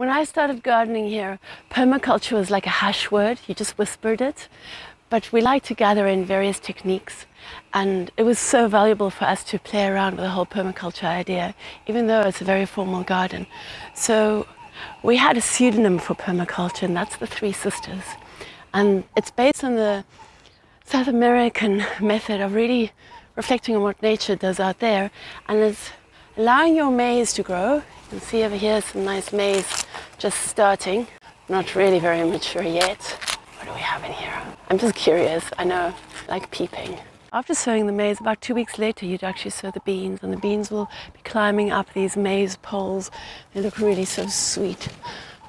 When I started gardening here, permaculture was like a hash word. You just whispered it. But we like to gather in various techniques, and it was so valuable for us to play around with the whole permaculture idea, even though it's a very formal garden. So we had a pseudonym for permaculture, and that's the Three Sisters. And it's based on the South American method of really reflecting on what nature does out there, and it's allowing your maize to grow. You can see over here some nice maize just starting, not really very mature yet. What do we have in here? I'm just curious, I know, like peeping. After sowing the maize, about 2 weeks later, you'd actually sow the beans, and the beans will be climbing up these maize poles. They look really so sweet,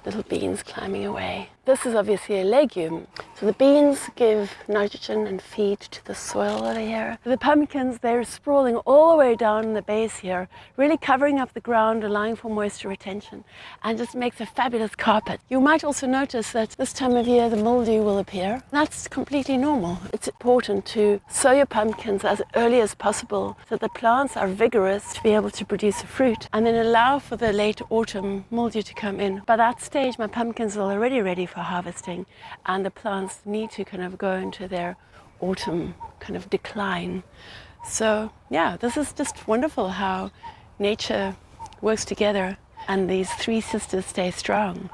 little beans climbing away. This is obviously a legume. So the beans give nitrogen and feed to the soil over here. The pumpkins, they're sprawling all the way down in the base here, really covering up the ground, allowing for moisture retention, and just makes a fabulous carpet. You might also notice that this time of year the mildew will appear. That's completely normal. It's important to sow your pumpkins as early as possible so that the plants are vigorous to be able to produce a fruit, and then allow for the late autumn mildew to come in. By that stage, my pumpkins are already ready for harvesting, and the plants need to kind of go into their autumn kind of decline. So yeah, this is just wonderful how nature works together and these three sisters stay strong.